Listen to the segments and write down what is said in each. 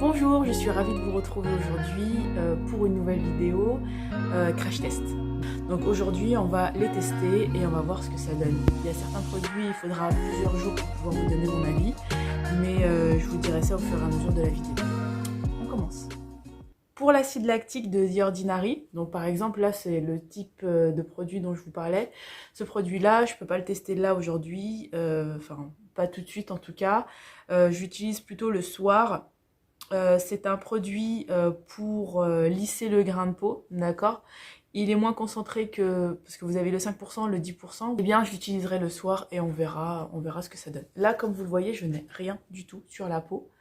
Bonjour, je suis ravie de vous retrouver aujourd'hui pour une nouvelle vidéo crash test. Donc aujourd'hui on va les tester et on va voir ce que ça donne. Il y a certains produits, il faudra plusieurs jours pour pouvoir vous donner mon avis, mais je vous dirai ça au fur et à mesure de la vidéo. On commence. Pour l'acide lactique de The Ordinary, donc par exemple là c'est le type de produit dont je vous parlais. Ce produit là, je ne peux pas le tester là aujourd'hui, enfin pas tout de suite en tout cas. J'utilise plutôt le soir. C'est un produit pour lisser le grain de peau, d'accord? Il est moins concentré que, parce que vous avez le 5%, le 10%, eh bien je l'utiliserai le soir et on verra ce que ça donne. Là, comme vous le voyez, je n'ai rien du tout sur la peau.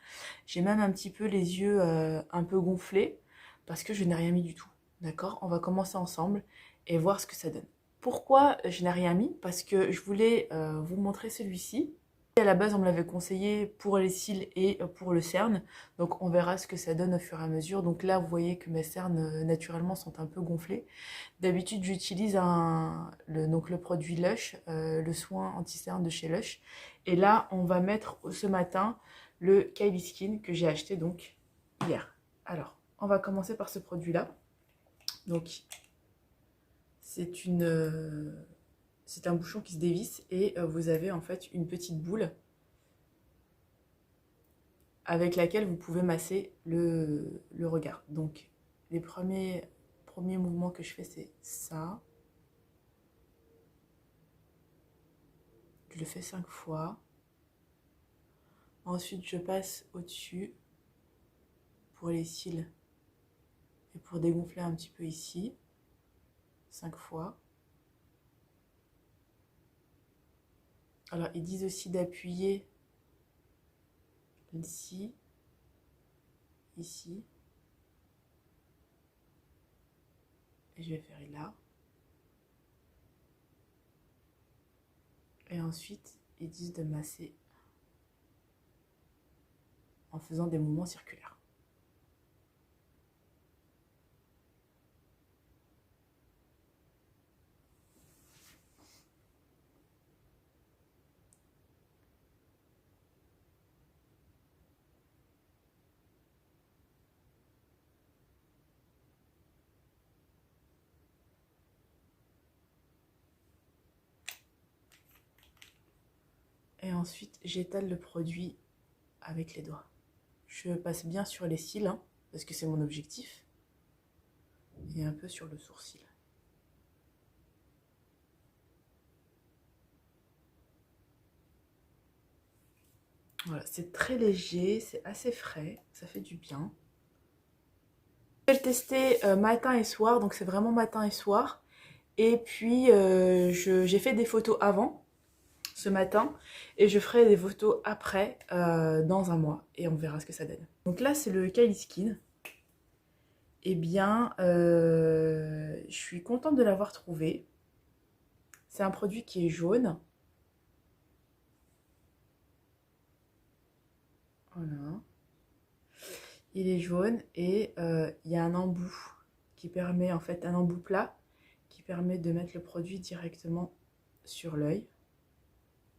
J'ai même un petit peu les yeux un peu gonflés, parce que je n'ai rien mis du tout, d'accord? On va commencer ensemble et voir ce que ça donne. Pourquoi je n'ai rien mis? Parce que je voulais vous montrer celui-ci. À la base, on me l'avait conseillé pour les cils et pour le cerne. Donc, on verra ce que ça donne au fur et à mesure. Donc là, vous voyez que mes cernes, naturellement, sont un peu gonflés. D'habitude, j'utilise le produit Lush, le soin anti-cerne de chez Lush. Et là, on va mettre ce matin le Kylie Skin que j'ai acheté donc hier. Alors, on va commencer par ce produit-là. Donc, c'est un bouchon qui se dévisse et vous avez en fait une petite boule avec laquelle vous pouvez masser le regard. Donc les premiers mouvements que je fais, c'est ça. Je le fais 5 fois. Ensuite, je passe au-dessus pour les cils et pour dégonfler un petit peu ici. 5 fois. Alors, ils disent aussi d'appuyer ici, ici. Et je vais faire là. Et ensuite, ils disent de masser en faisant des mouvements circulaires. Et ensuite, j'étale le produit avec les doigts. Je passe bien sur les cils, hein, parce que c'est mon objectif. Et un peu sur le sourcil. Voilà, c'est très léger, c'est assez frais, ça fait du bien. Je vais le tester matin et soir, donc c'est vraiment matin et soir. Et puis, j'ai fait des photos avant, ce matin, et je ferai des photos après, dans un mois, et on verra ce que ça donne. Donc là, c'est le Kylie Skin. Eh bien, je suis contente de l'avoir trouvé. C'est un produit qui est jaune. Voilà. Il est jaune et il y a un embout qui permet, en fait, un embout plat qui permet de mettre le produit directement sur l'œil.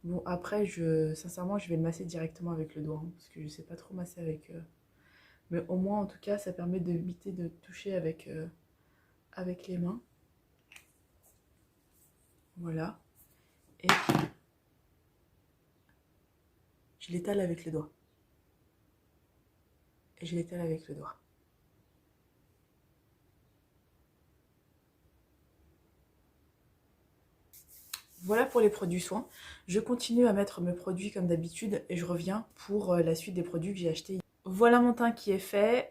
Bon, après, sincèrement, je vais le masser directement avec le doigt, hein, parce que je ne sais pas trop masser avec... Mais au moins, en tout cas, ça permet d'éviter de toucher avec les mains. Voilà. Et je l'étale avec le doigt. Et je l'étale avec le doigt. Voilà pour les produits soins. Je continue à mettre mes produits comme d'habitude et je reviens pour la suite des produits que j'ai achetés. Voilà mon teint qui est fait.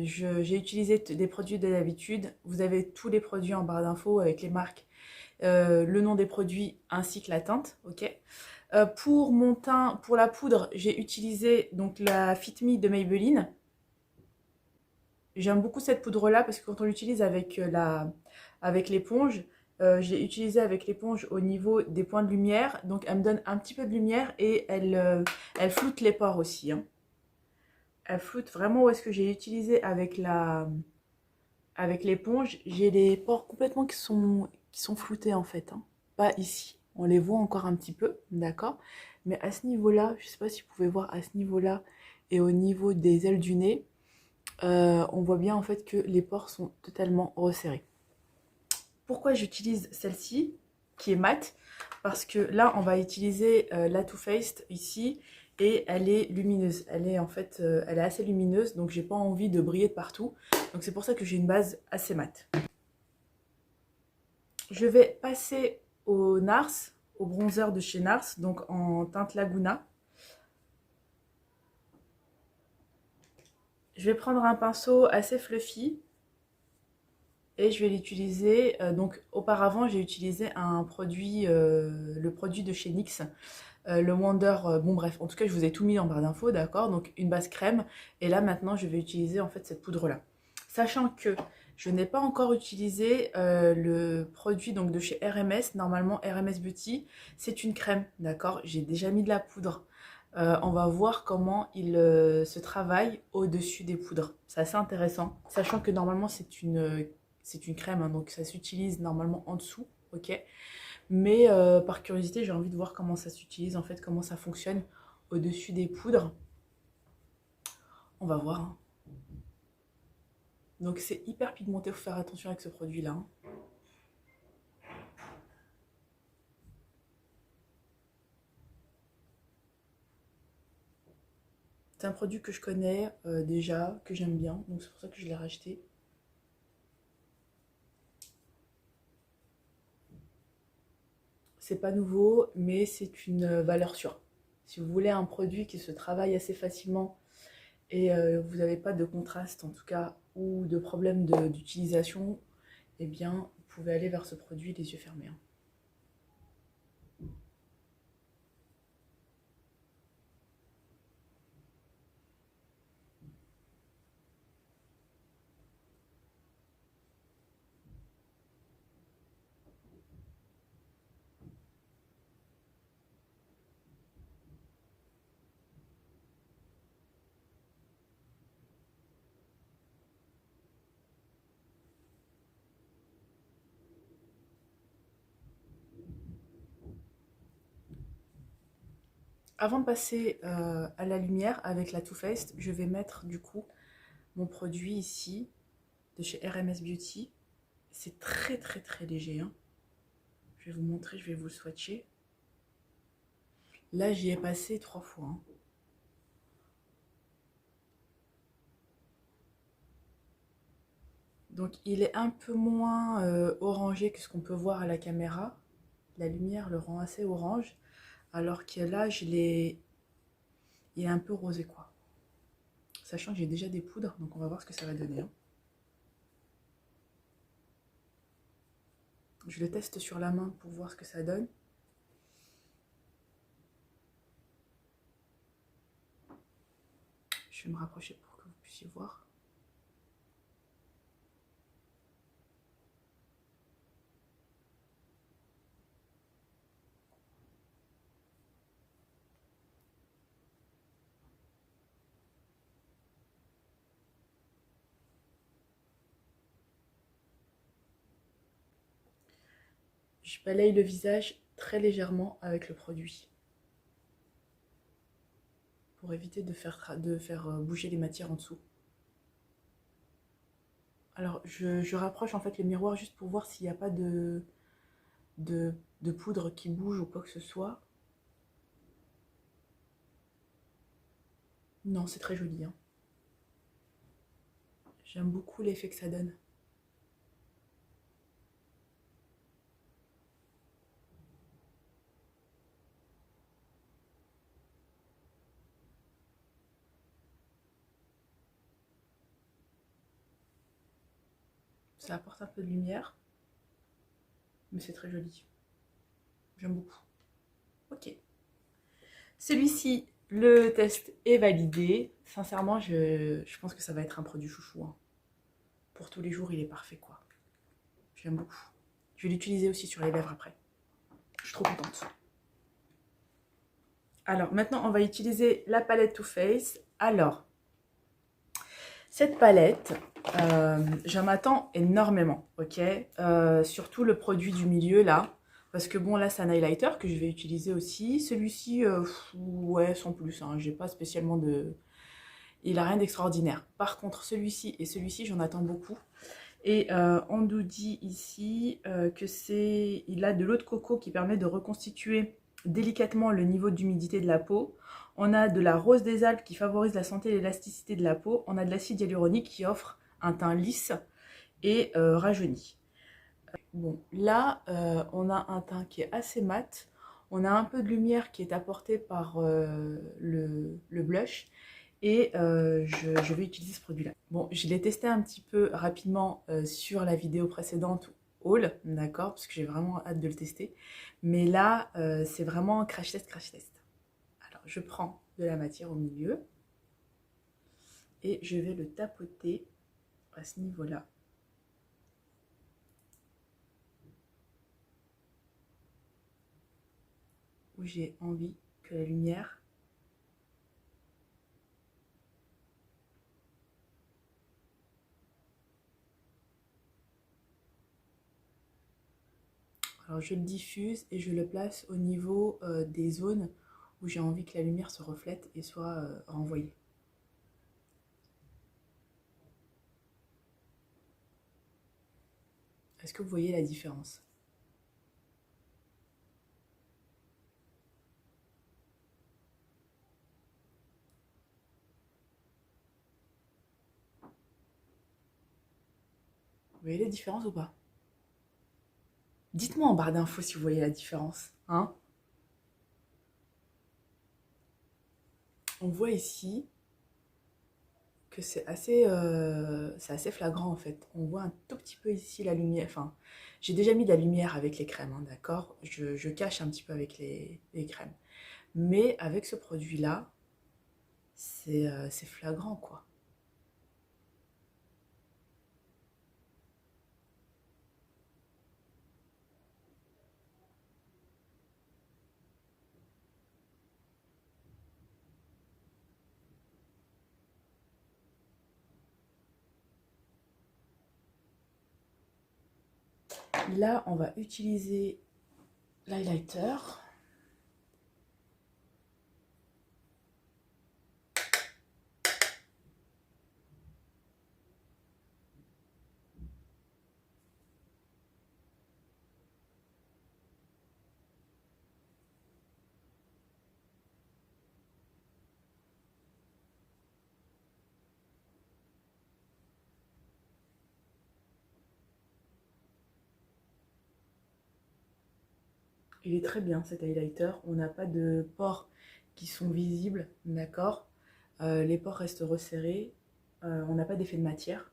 J'ai utilisé des produits de d'habitude. Vous avez tous les produits en barre d'infos avec les marques, le nom des produits ainsi que la teinte. Ok. Pour mon teint, pour la poudre, j'ai utilisé donc la Fit Me de Maybelline. J'aime beaucoup cette poudre là parce que quand on l'utilise avec l'éponge, j'ai utilisé avec l'éponge au niveau des points de lumière, donc elle me donne un petit peu de lumière et elle floute les pores aussi, hein. Elle floute vraiment où est-ce que j'ai utilisé avec l'éponge, j'ai les pores complètement qui sont floutés en fait, hein. Pas ici, on les voit encore un petit peu, d'accord, mais à ce niveau-là, je sais pas si vous pouvez voir, à ce niveau-là, et au niveau des ailes du nez, on voit bien en fait que les pores sont totalement resserrés. Pourquoi j'utilise celle-ci qui est mate? Parce que là on va utiliser la Too Faced ici et elle est lumineuse. Elle est en fait elle est assez lumineuse, donc j'ai pas envie de briller de partout. Donc c'est pour ça que j'ai une base assez mate. Je vais passer au NARS, au bronzer de chez NARS, donc en teinte Laguna. Je vais prendre un pinceau assez fluffy et je vais l'utiliser. Donc auparavant j'ai utilisé un produit, le produit de chez NYX, le Wonder, bon bref, en tout cas je vous ai tout mis en barre d'infos, d'accord? Donc une base crème, et là maintenant je vais utiliser en fait cette poudre là. Sachant que je n'ai pas encore utilisé le produit donc de chez RMS, normalement RMS Beauty, c'est une crème, d'accord? J'ai déjà mis de la poudre. On va voir comment il se travaille au-dessus des poudres. C'est assez intéressant, sachant que normalement c'est une crème, hein, donc ça s'utilise normalement en dessous, ok? Mais par curiosité, j'ai envie de voir comment ça s'utilise, en fait, comment ça fonctionne au-dessus des poudres. On va voir. Hein. Donc c'est hyper pigmenté, il faut faire attention avec ce produit-là. Hein. C'est un produit que je connais déjà, que j'aime bien, donc c'est pour ça que je l'ai racheté. C'est pas nouveau, mais c'est une valeur sûre. Si vous voulez un produit qui se travaille assez facilement et vous n'avez pas de contraste en tout cas, ou de problème d'utilisation, eh bien vous pouvez aller vers ce produit les yeux fermés. Hein. Avant de passer à la lumière avec la Too Faced, je vais mettre du coup mon produit ici de chez RMS Beauty. C'est très très très léger. Hein. Je vais vous montrer, je vais vous le swatcher. Là, j'y ai passé 3 fois. Hein. Donc, il est un peu moins orangé que ce qu'on peut voir à la caméra. La lumière le rend assez orange. Alors que là, il est un peu rosé, quoi. Sachant que j'ai déjà des poudres, donc on va voir ce que ça va donner. Hein. Je le teste sur la main pour voir ce que ça donne. Je vais me rapprocher pour que vous puissiez voir. Je balaye le visage très légèrement avec le produit pour éviter de faire bouger les matières en dessous. Alors, je rapproche en fait le miroir juste pour voir s'il n'y a pas de poudre qui bouge ou quoi que ce soit. Non, c'est très joli. Hein. J'aime beaucoup l'effet que ça donne. Ça apporte un peu de lumière, mais c'est très joli. J'aime beaucoup. Ok. Celui-ci, le test est validé. Sincèrement, je pense que ça va être un produit chouchou. Hein. Pour tous les jours, il est parfait, quoi. J'aime beaucoup. Je vais l'utiliser aussi sur les lèvres après. Je suis trop contente. Alors, maintenant, on va utiliser la palette Too Faced. Alors, cette palette, j'en attends énormément, ok? Surtout le produit du milieu, là. Parce que bon, là, c'est un highlighter que je vais utiliser aussi. Celui-ci, ouais, sans plus. Hein, j'ai pas spécialement Il n'a rien d'extraordinaire. Par contre, celui-ci et celui-ci, j'en attends beaucoup. Et on nous dit ici il a de l'eau de coco qui permet de reconstituer délicatement le niveau d'humidité de la peau. On a de la rose des Alpes qui favorise la santé et l'élasticité de la peau. On a de l'acide hyaluronique qui offre un teint lisse et rajeuni. Bon, là, on a un teint qui est assez mat. On a un peu de lumière qui est apportée par le blush. Et je vais utiliser ce produit-là. Bon, je l'ai testé un petit peu rapidement sur la vidéo précédente haul, d'accord, parce que j'ai vraiment hâte de le tester. Mais là, c'est vraiment un crash test, crash test. Alors, je prends de la matière au milieu et je vais le tapoter à ce niveau-là. Où j'ai envie que la lumière alors je le diffuse et je le place au niveau des zones où j'ai envie que la lumière se reflète et soit renvoyée. Est-ce que vous voyez la différence? Vous voyez la différence ou pas? Dites-moi en barre d'infos si vous voyez la différence. Hein? On voit ici que c'est assez flagrant en fait. On voit un tout petit peu ici la lumière. Enfin, j'ai déjà mis de la lumière avec les crèmes, hein, d'accord? Je cache un petit peu avec les crèmes. Mais avec ce produit-là, c'est flagrant quoi. Là, on va utiliser l'highlighter. Il est très bien cet highlighter. On n'a pas de pores qui sont visibles, d'accord? Les pores restent resserrés. On n'a pas d'effet de matière.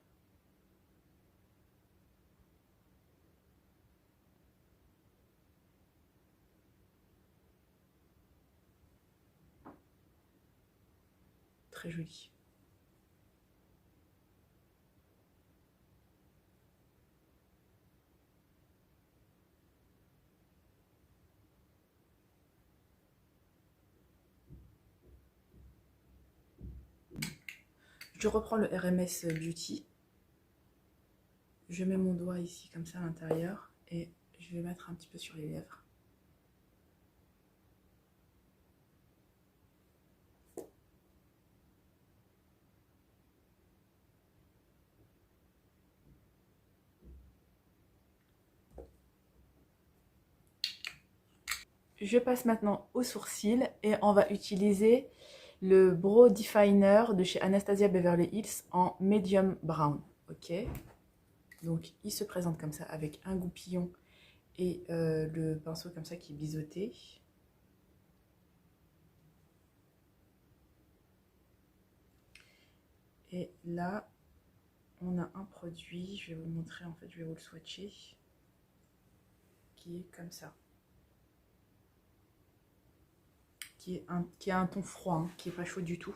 Très joli. Je reprends le RMS Beauty. Je mets mon doigt ici comme ça à l'intérieur et je vais mettre un petit peu sur les lèvres. Je passe maintenant aux sourcils et on va utiliser le Brow Definer de chez Anastasia Beverly Hills en Medium Brown. Ok, donc il se présente comme ça avec un goupillon et le pinceau comme ça qui est biseauté. Et là, on a un produit, je vais vous le montrer, en fait, je vais vous le swatcher, qui est comme ça. Qui a un ton froid, hein, qui n'est pas chaud du tout.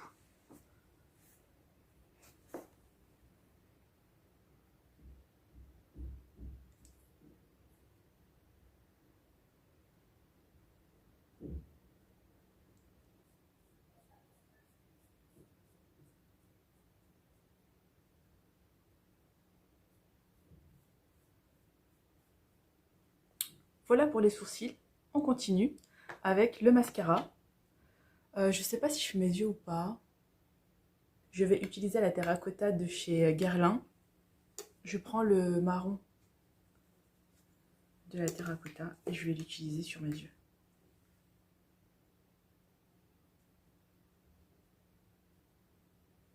Voilà pour les sourcils. On continue avec le mascara. Je sais pas si je fais mes yeux ou pas. Je vais utiliser la terracotta de chez Guerlain. Je prends le marron de la terracotta et je vais l'utiliser sur mes yeux.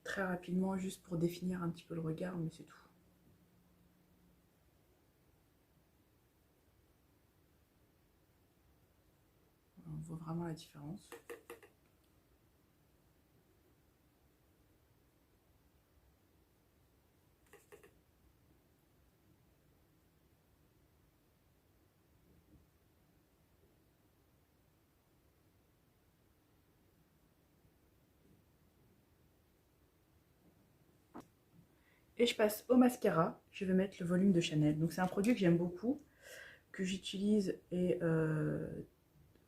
Très rapidement, juste pour définir un petit peu le regard, mais c'est tout. On voit vraiment la différence. Et je passe au mascara. Je vais mettre le volume de Chanel. Donc c'est un produit que j'aime beaucoup, que j'utilise et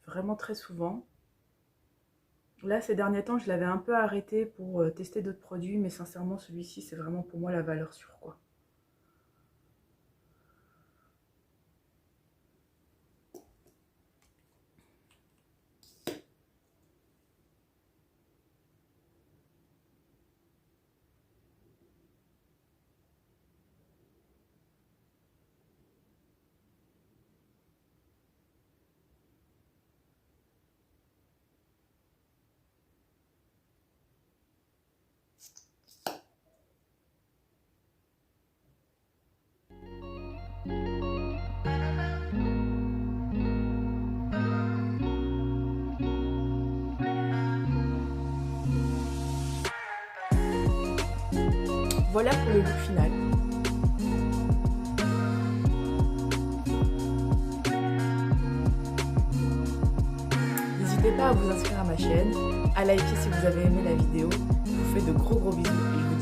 vraiment très souvent. Là, ces derniers temps, je l'avais un peu arrêté pour tester d'autres produits, mais sincèrement, celui-ci, c'est vraiment pour moi la valeur sûre, quoi. Voilà pour le look final. N'hésitez pas à vous inscrire à ma chaîne, à liker si vous avez aimé la vidéo. Je vous fais de gros bisous et je vous dis